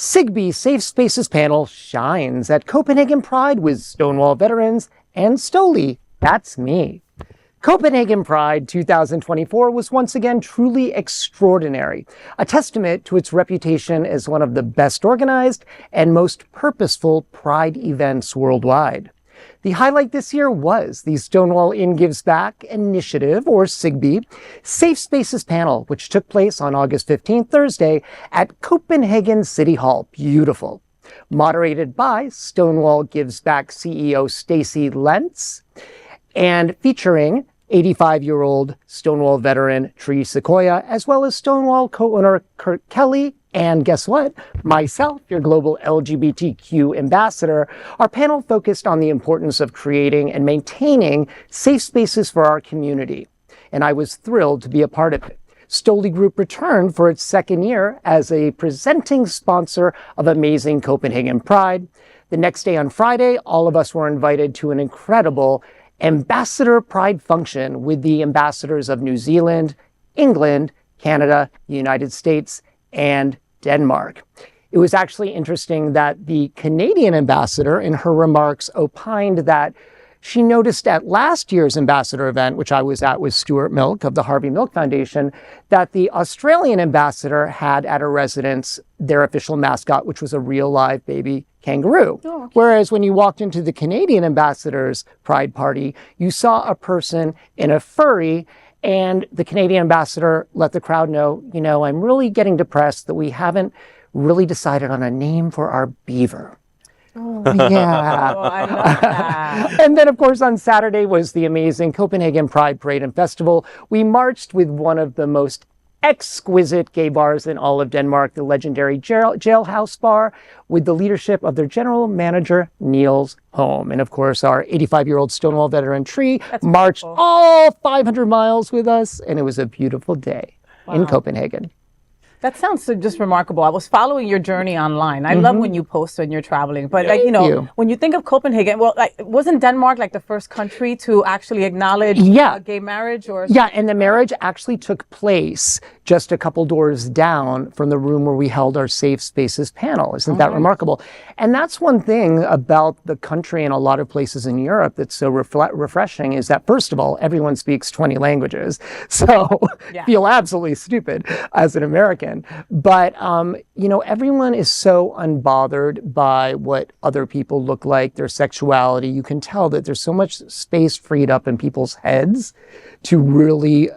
SIGBI Safe Spaces panel shines at Copenhagen Pride with Stonewall veterans and Stoli. That's me. Copenhagen Pride 2024 was once again truly extraordinary, a testament to its reputation as one of the best organized and most purposeful Pride events worldwide. The highlight this year was the Stonewall In Gives Back Initiative, or SIGBI, Safe Spaces panel, which took place on August 15th, Thursday, at Copenhagen City Hall. Beautiful. Moderated by Stonewall Gives Back CEO Stacey Lentz, and featuring 85-year-old Stonewall veteran Tree Sequoia, as well as Stonewall co-owner Kurt Kelly, and guess what? Myself, your global LGBTQ ambassador. Our panel focused on the importance of creating and maintaining safe spaces for our community, and I was thrilled to be a part of it. Stoli Group returned for its second year as a presenting sponsor of Amazing Copenhagen Pride. The next day on Friday, all of us were invited to an incredible Ambassador Pride function with the ambassadors of New Zealand, England, Canada, the United States, and Denmark. It was actually interesting that the Canadian ambassador in her remarks opined that she noticed at last year's ambassador event, which I was at with Stuart Milk of the Harvey Milk Foundation, that the Australian ambassador had at a residence their official mascot, which was a real live baby kangaroo. Oh, okay. Whereas when you walked into the Canadian ambassador's Pride party, you saw a person in a furry, and the Canadian ambassador let the crowd know, I'm really getting depressed that we haven't really decided on a name for our beaver. Oh, yeah. Oh, I love that. And then, of course, on Saturday was the amazing Copenhagen Pride Parade and Festival. We marched with one of the most exquisite gay bars in all of Denmark, the legendary Jailhouse Bar, with the leadership of their general manager, Niels Holm. And of course, our 85-year-old Stonewall veteran Tree marched all 500 miles with us, and it was a beautiful day in Copenhagen. That sounds just remarkable. I was following your journey online. I love when you post when you're traveling. But when you think of Copenhagen, wasn't Denmark like the first country to actually acknowledge gay marriage? Yeah, and the marriage actually took place just a couple doors down from the room where we held our Safe Spaces panel. Isn't that remarkable? And that's one thing about the country and a lot of places in Europe that's so refreshing is that, first of all, everyone speaks 20 languages. So feel absolutely stupid as an American. But, everyone is so unbothered by what other people look like, their sexuality. You can tell that there's so much space freed up in people's heads to really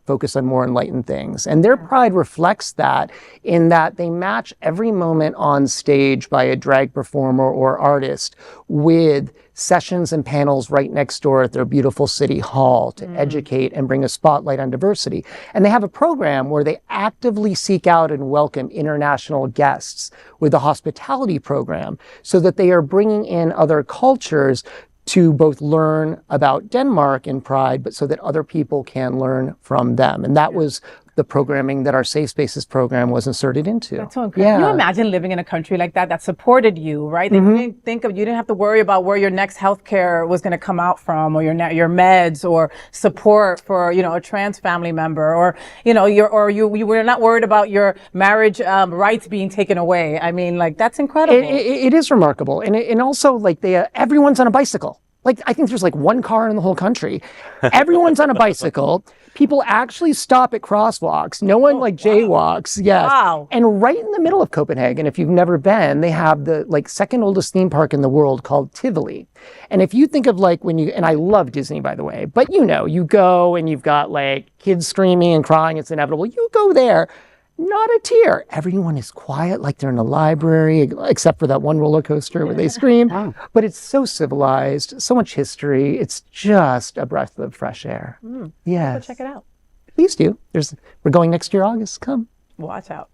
focus on more enlightened things. And their pride reflects that in that they match every moment on stage by a drag performer or artist with sessions and panels right next door at their beautiful city hall to educate and bring a spotlight on diversity. And they have a program where they actively seek out and welcome international guests with a hospitality program so that they are bringing in other cultures to both learn about Denmark and Pride, but so that other people can learn from them. And that was the programming that our Safe Spaces program was inserted into. That's so incredible. Can you imagine living in a country like that supported you, right? That you didn't have to worry about where your next healthcare was going to come out from, or your meds, or support for a trans family member, or you were not worried about your marriage rights being taken away. I mean, that's incredible. It is remarkable, and also everyone's on a bicycle. I think there's one car in the whole country. Everyone's on a bicycle. People actually stop at crosswalks. No one jaywalks. Yes. Wow. And right in the middle of Copenhagen, if you've never been, they have the second oldest theme park in the world called Tivoli. And if you think of and I love Disney, by the way, but you go and you've got kids screaming and crying. It's inevitable. You go there. Not a tear. Everyone is quiet like they're in a library, except for that one roller coaster where they scream. But it's so civilized, so much history. It's just a breath of fresh air. Yes. Go check it out. Please do. We're going next year, August. Come. Watch out.